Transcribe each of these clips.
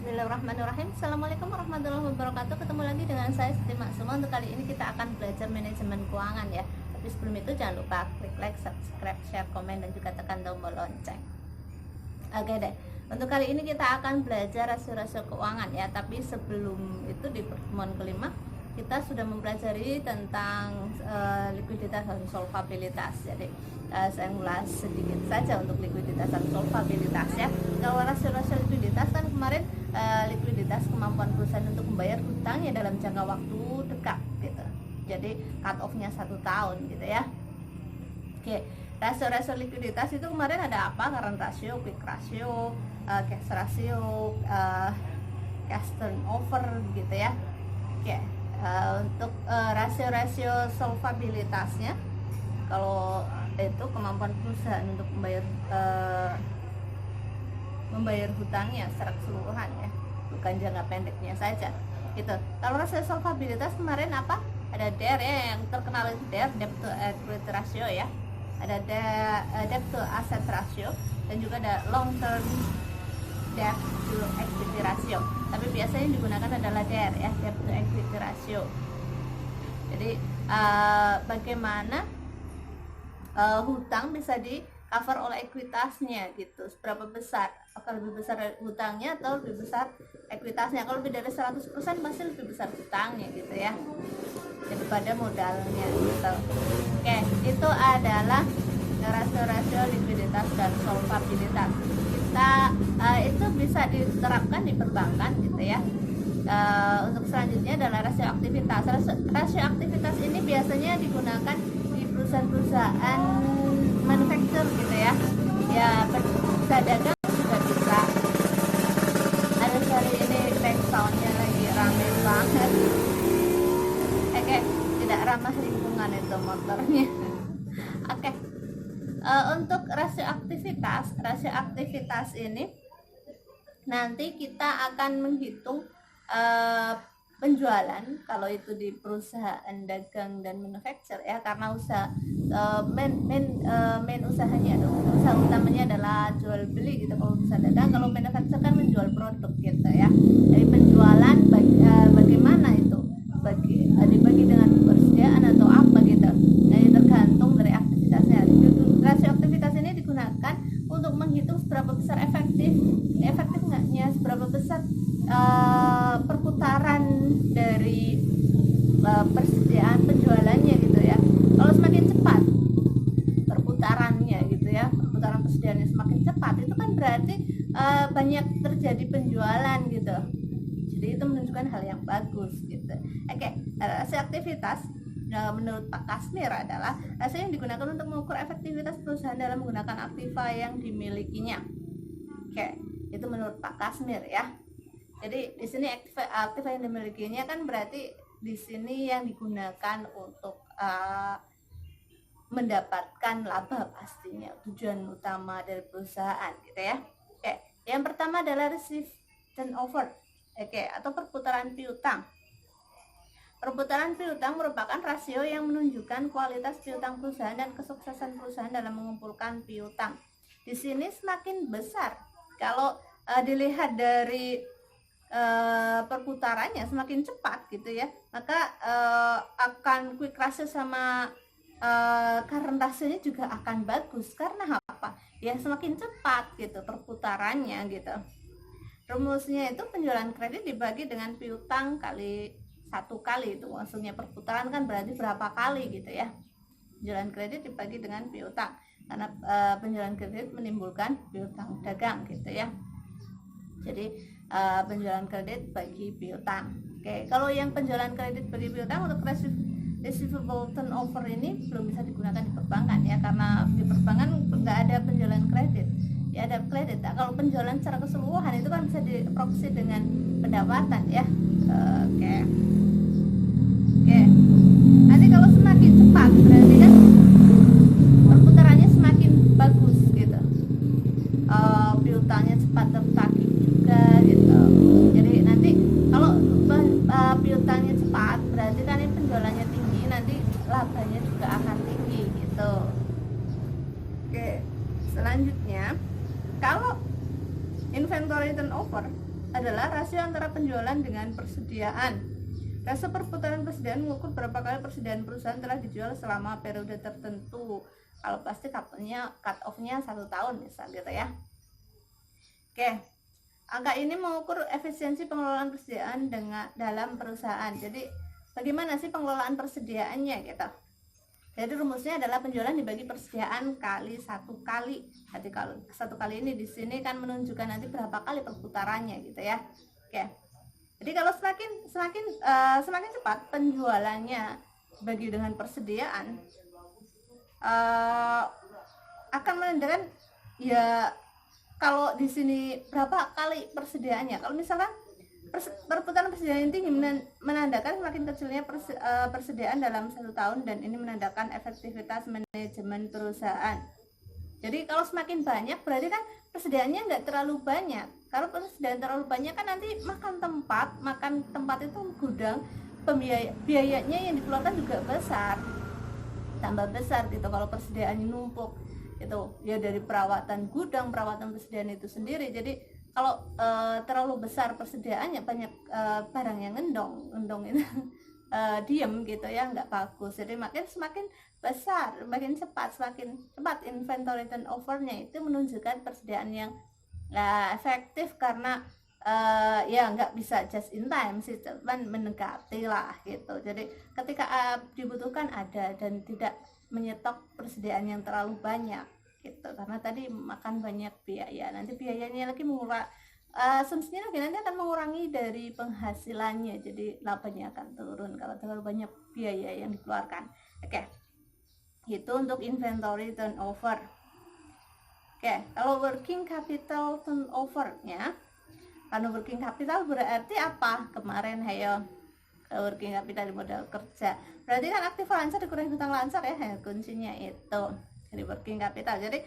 Bismillahirrahmanirrahim. Assalamualaikum warahmatullahi wabarakatuh. Ketemu lagi dengan saya Siti Maksuma. Untuk kali ini kita akan belajar manajemen keuangan ya. Tapi sebelum itu jangan lupa klik like, subscribe, share, komen, dan juga tekan tombol lonceng. Oke deh. Untuk kali ini kita akan belajar rasio-rasio keuangan ya. Tapi sebelum itu di pertemuan kelima kita sudah mempelajari tentang likuiditas dan solvabilitas. Jadi saya ulas sedikit saja untuk likuiditas dan solvabilitas ya. Kalau rasio-rasio likuiditas kan kemarin likuiditas kemampuan perusahaan untuk membayar hutangnya dalam jangka waktu dekat gitu. Jadi cut off-nya 1 tahun gitu ya. Oke, rasio-rasio likuiditas itu kemarin ada apa? Current ratio, quick ratio, cash ratio, cash turnover gitu ya. Oke, untuk rasio-rasio solvabilitasnya, kalau itu kemampuan perusahaan untuk membayar hutangnya secara keseluruhan ya, bukan jangka pendeknya saja gitu. Kalau rasio solvabilitas kemarin apa? Ada DER ya, yang terkenal itu DER, debt to equity ratio ya, ada debt to asset ratio, dan juga ada long term debt to equity ratio. Tapi biasanya yang digunakan adalah DER ya, debt to equity ratio. Jadi bagaimana hutang bisa di cover oleh ekuitasnya gitu, seberapa besar, apakah lebih besar hutangnya atau lebih besar ekuitasnya. Kalau lebih dari 100% pasti lebih besar hutangnya gitu ya daripada modalnya gitu. Oke, itu adalah rasio-rasio likuiditas dan solvabilitas. Kita itu bisa diterapkan di perbankan gitu ya. Untuk selanjutnya adalah rasio aktivitas. Rasio aktivitas ini biasanya digunakan di perusahaan-perusahaan manufaktur gitu ya. Ya, perusahaan dagang juga bisa. Ada kali ini background-nya lagi rame banget. Oke, tidak ramah lingkungan itu motornya. Oke. Untuk rasio aktivitas ini nanti kita akan menghitung penjualan kalau itu di perusahaan dagang dan manufaktur ya, karena usaha main usahanya usaha utamanya adalah jual beli gitu. Kalau usaha dagang, kalau manufaktur kan menjual produk gitu ya. Dari penjualan bagaimana itu dibagi dengan persediaan atau apa gitu. Nah, ini tergantung dari aktivitasnya. Rasio aktivitas ini digunakan untuk menghitung seberapa besar efektifnya, seberapa besar perputaran dari persediaan penjualannya gitu ya. Kalau semakin cepat perputarannya gitu ya, perputaran persediaannya semakin cepat, itu kan berarti banyak terjadi penjualan gitu. Jadi itu menunjukkan hal yang bagus gitu. Oke, rasio aktivitas menurut Pak Kasmir adalah rasio yang digunakan untuk mengukur efektivitas perusahaan dalam menggunakan aktiva yang dimilikinya. Oke, itu menurut Pak Kasmir ya. Jadi di sini aktiva yang dimilikinya kan berarti di sini yang digunakan untuk mendapatkan laba pastinya, tujuan utama dari perusahaan gitu ya. Oke, yang pertama adalah receive turnover, atau perputaran piutang. Perputaran piutang merupakan rasio yang menunjukkan kualitas piutang perusahaan dan kesuksesan perusahaan dalam mengumpulkan piutang. Di sini semakin besar kalau dilihat dari perputarannya semakin cepat gitu ya, maka akan quick ratio sama current ratio-nya juga akan bagus. Karena apa? Ya semakin cepat gitu perputarannya gitu. Rumusnya itu penjualan kredit dibagi dengan piutang kali 1 kali, itu maksudnya perputaran kan berarti berapa kali gitu ya. Penjualan kredit dibagi dengan piutang, karena penjualan kredit menimbulkan piutang dagang gitu ya. Jadi penjualan kredit bagi piutang. Oke, kalau yang penjualan kredit bagi piutang untuk receivable turnover ini belum bisa digunakan di perbankan ya, karena di perbankan nggak ada penjualan kredit. Ya ada kredit. Nah, kalau penjualan secara keseluruhan itu kan bisa diproksi dengan pendapatan ya. Oke. Nanti kalau semakin cepat berarti kan perputarannya semakin bagus gitu. Piutangnya cepat tertagih juga gitu. Jadi nanti kalau piutangnya cepat berarti kan ini penjualannya tinggi, nanti labanya juga akan tinggi gitu. Oke, selanjutnya kalau inventory turnover adalah rasio antara penjualan dengan persediaan. Rasio perputaran persediaan mengukur berapa kali persediaan perusahaan telah dijual selama periode tertentu. Kalau pasti cut off-nya 1 tahun misal gitu ya. Oke. Angka ini mengukur efisiensi pengelolaan persediaan dalam perusahaan. Jadi bagaimana sih pengelolaan persediaannya gitu. Jadi rumusnya adalah penjualan dibagi persediaan kali 1 kali. Jadi kalau 1 kali ini di sini kan menunjukkan nanti berapa kali perputarannya gitu ya. Oke. Jadi kalau semakin cepat penjualannya bagi dengan persediaan akan menandakan ya kalau di sini berapa kali persediaannya. Kalau misalkan perputaran persediaan tinggi menandakan semakin kecilnya persediaan dalam 1 tahun, dan ini menandakan efektivitas manajemen perusahaan. Jadi kalau semakin banyak berarti kan persediaannya nggak terlalu banyak. Kalau persediaan terlalu banyak kan nanti makan tempat itu gudang, biayanya yang dikeluarkan juga tambah besar gitu kalau persediaannya numpuk itu ya, dari perawatan gudang, perawatan persediaan itu sendiri. Jadi kalau terlalu besar persediaannya, banyak barang yang ngendong itu diem gitu ya, nggak bagus. Jadi semakin besar, semakin cepat inventory turnover-nya, itu menunjukkan persediaan yang efektif, karena ya nggak bisa just in time sih, cuman mendekati lah gitu. Jadi ketika dibutuhkan ada, dan tidak menyetok persediaan yang terlalu banyak gitu, karena tadi makan banyak biaya, nanti biayanya lagi asumsinya lagi nanti akan mengurangi dari penghasilannya, jadi labanya akan turun kalau terlalu banyak biaya yang dikeluarkan. Oke, itu untuk inventory turnover. Oke, kalau working capital turnover-nya, karena working capital berarti apa kemarin, hayo working capital di modal kerja, berarti kan aktif lancar dikurangi hutang lancar ya, kuncinya itu dari working capital. Jadi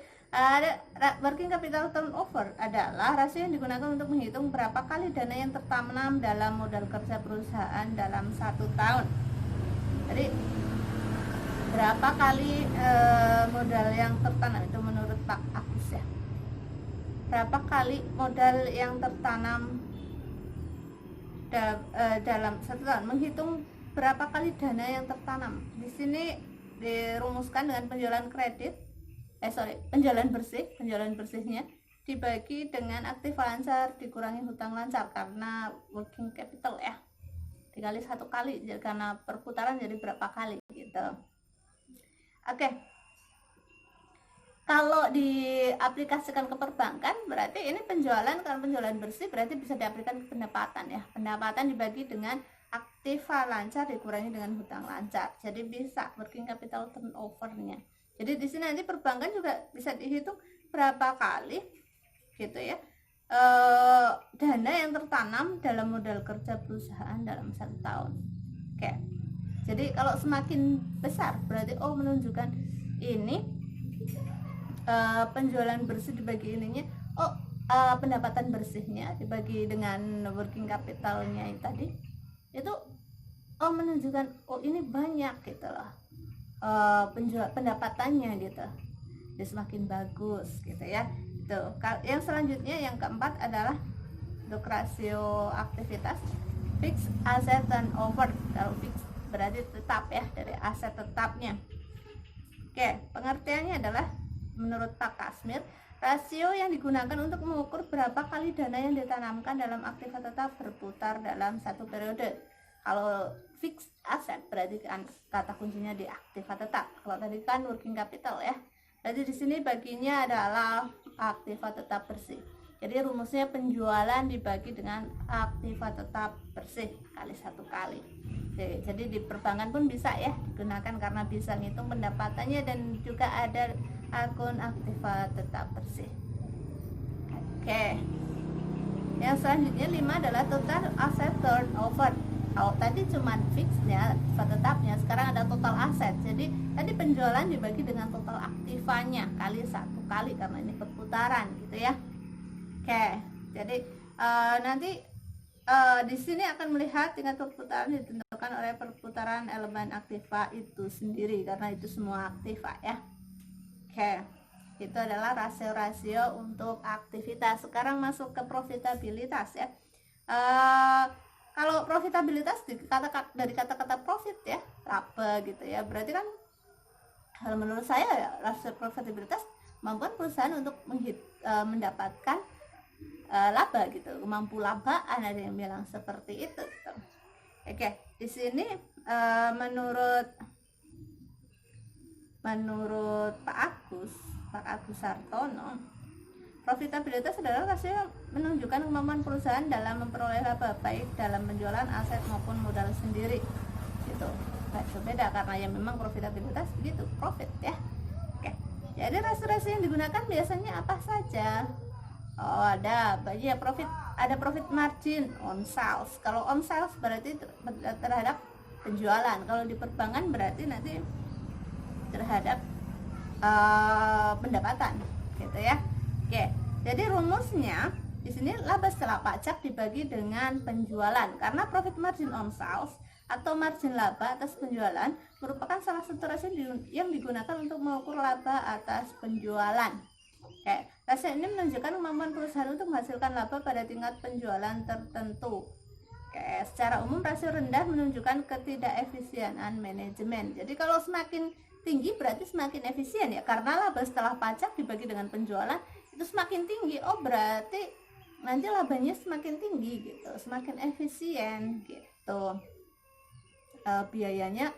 working capital turnover adalah rasio yang digunakan untuk menghitung berapa kali dana yang tertanam dalam modal kerja perusahaan dalam 1 tahun. Jadi berapa kali modal yang tertanam itu menurut Pak Agus ya, berapa kali modal yang tertanam dalam 1 tahun, menghitung berapa kali dana yang tertanam. Di sini dirumuskan dengan penjualan penjualan bersihnya dibagi dengan aktif lancar dikurangi hutang lancar, karena working capital ya, dikali 1 kali, karena perputaran jadi berapa kali gitu. Oke. Kalau diaplikasikan ke perbankan berarti ini penjualan, kalau penjualan bersih berarti bisa diaplikasikan ke pendapatan ya. Pendapatan dibagi dengan aktiva lancar dikurangi dengan hutang lancar. Jadi bisa working capital turnover-nya. Jadi di sini nanti perbankan juga bisa dihitung berapa kali gitu ya. Dana yang tertanam dalam modal kerja perusahaan dalam 1 tahun. Oke. Jadi kalau semakin besar berarti menunjukkan ini penjualan bersih dibagi ininya, pendapatan bersihnya dibagi dengan working capitalnya yang tadi itu menunjukkan ini banyak gitu loh pendapatannya gitu, jadi semakin bagus gitu ya. Itu yang selanjutnya, yang keempat adalah untuk rasio aktivitas fixed asset turnover. Kalau fixed berarti tetap ya, dari aset tetapnya. Oke, pengertiannya adalah menurut Pak Kasmir, rasio yang digunakan untuk mengukur berapa kali dana yang ditanamkan dalam aktiva tetap berputar dalam 1 periode. Kalau fixed asset berarti kan kata kuncinya di aktiva tetap. Kalau tadi kan working capital ya. Jadi di sini baginya adalah aktiva tetap bersih. Jadi rumusnya penjualan dibagi dengan aktiva tetap bersih kali 1 kali. Jadi di perbankan pun bisa ya digunakan, karena bisa ngitung pendapatannya dan juga ada akun aktiva tetap bersih. Oke. Yang selanjutnya 5 adalah total asset turnover. Tadi cuma fixnya, aktiva tetapnya, sekarang ada total aset. Jadi tadi penjualan dibagi dengan total aktivanya kali 1 kali, karena ini perputaran gitu ya. Oke. Jadi nanti di sini akan melihat tingkat perputaran ditentukan oleh perputaran elemen aktiva itu sendiri, karena itu semua aktiva ya. Oke, itu adalah rasio-rasio untuk aktivitas. Sekarang masuk ke profitabilitas ya. uh, kalau profitabilitas dari kata-kata profit ya, laba gitu ya, berarti kan kalau menurut saya ya, rasa profitabilitas kemampuan perusahaan untuk mendapatkan laba gitu, mampu labaan, ada yang bilang seperti itu gitu. Oke, di sini menurut Pak Agus Sartono, profitabilitas adalah rasio menunjukkan kemampuan perusahaan dalam memperoleh laba baik dalam penjualan aset maupun modal sendiri gitu. Berbeda karena yang memang profitabilitas begitu, profit ya. Oke, jadi rasio-rasio yang digunakan biasanya apa saja? Oh, ada ya, ada profit margin on sales. Kalau on sales berarti terhadap penjualan. Kalau di perbankan berarti nanti terhadap pendapatan gitu ya. Oke, jadi rumusnya di sini laba setelah pajak dibagi dengan penjualan, karena profit margin on sales atau margin laba atas penjualan merupakan salah satu rasio yang digunakan untuk mengukur laba atas penjualan. Oke, rasio ini menunjukkan kemampuan perusahaan untuk menghasilkan laba pada tingkat penjualan tertentu. Oke, secara umum rasio rendah menunjukkan ketidakefisienan manajemen. Jadi kalau semakin tinggi berarti semakin efisien ya, karena laba setelah pajak dibagi dengan penjualan itu semakin tinggi, oh berarti nanti labanya semakin tinggi gitu, semakin efisien gitu. Biayanya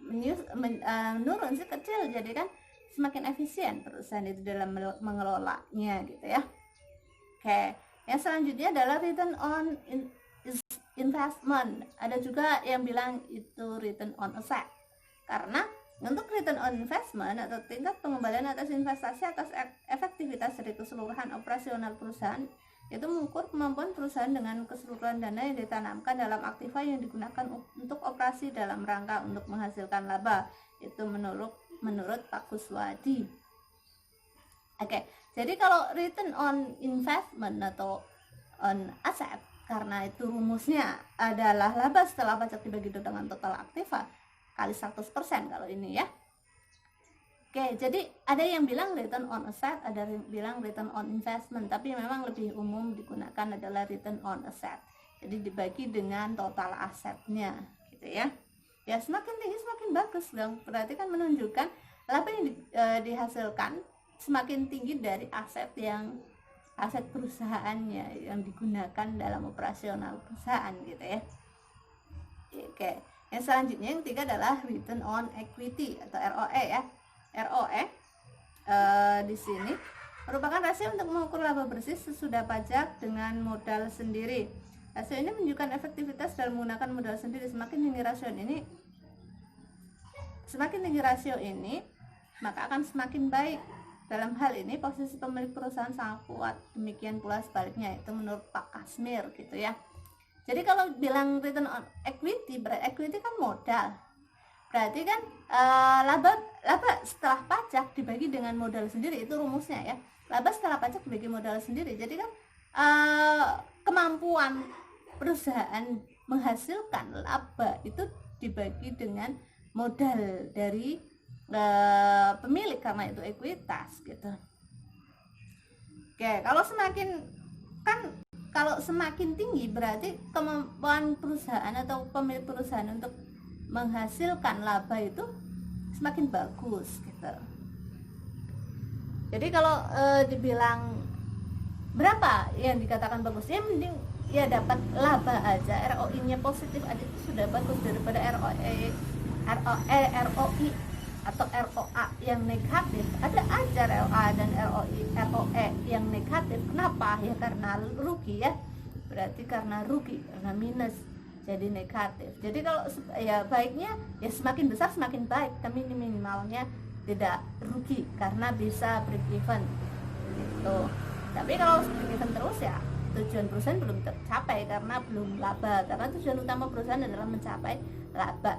menurun sih, kecil, jadi kan semakin efisien perusahaan itu dalam mengelolanya gitu ya. Oke, yang selanjutnya adalah return on investment. Ada juga yang bilang itu return on asset, karena untuk return on investment atau tingkat pengembalian atas investasi atas efektivitas dari keseluruhan operasional perusahaan, itu mengukur kemampuan perusahaan dengan keseluruhan dana yang ditanamkan dalam aktiva yang digunakan untuk operasi dalam rangka untuk menghasilkan laba. Itu menurut Pak Kuswadi. Oke, jadi kalau return on investment atau on asset, karena itu rumusnya adalah laba setelah pajak dibagi dengan total aktiva kali 100% kalau ini ya. Oke, jadi ada yang bilang return on asset, ada yang bilang return on investment, tapi memang lebih umum digunakan adalah return on asset. Jadi dibagi dengan total asetnya gitu ya. Ya, semakin tinggi semakin bagus dong. Berarti kan menunjukkan laba yang dihasilkan semakin tinggi dari aset perusahaannya yang digunakan dalam operasional perusahaan gitu ya. Oke. Yang selanjutnya yang ketiga adalah return on equity atau ROE ya. ROE di sini merupakan rasio untuk mengukur laba bersih sesudah pajak dengan modal sendiri. Rasio ini menunjukkan efektivitas dalam menggunakan modal sendiri. Semakin tinggi rasio ini, maka akan semakin baik. Dalam hal ini posisi pemilik perusahaan sangat kuat. Demikian pula sebaliknya, itu menurut Pak Kasmir gitu ya. Jadi kalau bilang return on equity, equity kan modal. Berarti kan laba setelah pajak dibagi dengan modal sendiri, itu rumusnya ya. Laba setelah pajak dibagi modal sendiri. Jadi kan kemampuan perusahaan menghasilkan laba itu dibagi dengan modal dari pemilik, karena itu ekuitas gitu. Oke, kalau semakin tinggi berarti kemampuan perusahaan atau pemilik perusahaan untuk menghasilkan laba itu semakin bagus gitu. Jadi kalau dibilang berapa yang dikatakan bagus, ya mending ya dapat laba aja, ROI-nya positif aja itu sudah bagus daripada ROI atau ROA yang negatif. Ada aja ROA dan ROE yang negatif. Kenapa? Ya karena rugi ya. Berarti karena rugi, karena minus jadi negatif. Jadi kalau ya baiknya ya semakin besar semakin baik, tapi minimalnya tidak rugi karena bisa break even gitu. Tapi kalau break even terus ya tujuan perusahaan belum tercapai karena belum laba, karena tujuan utama perusahaan adalah mencapai laba.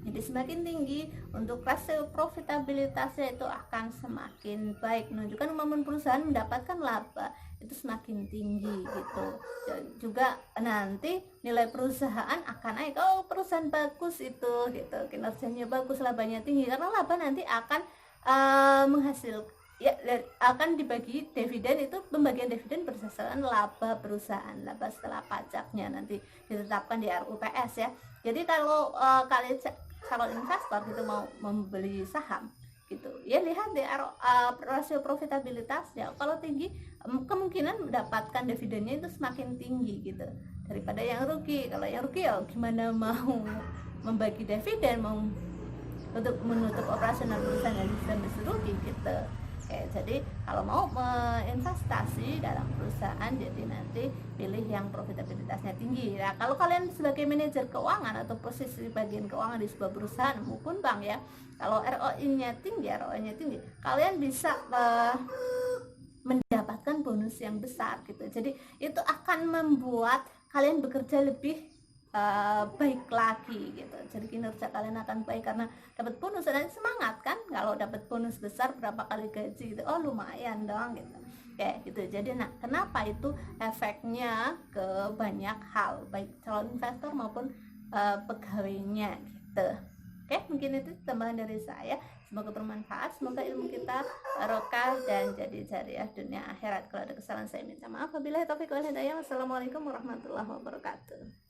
Jadi semakin tinggi untuk rasio profitabilitasnya itu akan semakin baik, menunjukkan kemampuan perusahaan mendapatkan laba itu semakin tinggi gitu. Dan juga nanti nilai perusahaan akan naik. Oh, perusahaan bagus itu gitu, kinerjanya bagus, labanya tinggi, karena laba nanti akan ya akan dibagi dividen. Itu pembagian dividen berdasarkan laba perusahaan, laba setelah pajaknya nanti ditetapkan di RUPS ya. Jadi kalau kalian calon investor gitu mau membeli saham gitu ya, lihat di rasio profitabilitasnya. Kalau tinggi, kemungkinan mendapatkan dividennya itu semakin tinggi gitu daripada yang rugi. Kalau yang rugi ya gimana mau membagi dividen, mau untuk menutup operasional perusahaan yang bisa rugi gitu. Oke, jadi kalau mau investasi dalam perusahaan, jadi nanti pilih yang profitabilitasnya tinggi. Nah, kalau kalian sebagai manajer keuangan atau posisi bagian keuangan di sebuah perusahaan maupun bank ya, kalau ROI-nya tinggi, kalian bisa mendapatkan bonus yang besar gitu. Jadi itu akan membuat kalian bekerja lebih baik lagi gitu. Jadi kinerja kalian akan baik karena dapat bonus, dan semangat kan kalau dapat bonus besar berapa kali gaji gitu. Oh lumayan dong gitu. Kayak gitu. Jadi kenapa itu efeknya ke banyak hal, baik calon investor maupun pegawainya gitu. Oke, mungkin itu tambahan dari saya. Semoga bermanfaat, semoga ilmu kita barokah dan jadi jariah dunia akhirat. Kalau ada kesalahan saya minta maaf. Wabillahi taufiq wal hidayah. Wassalamualaikum warahmatullahi wabarakatuh.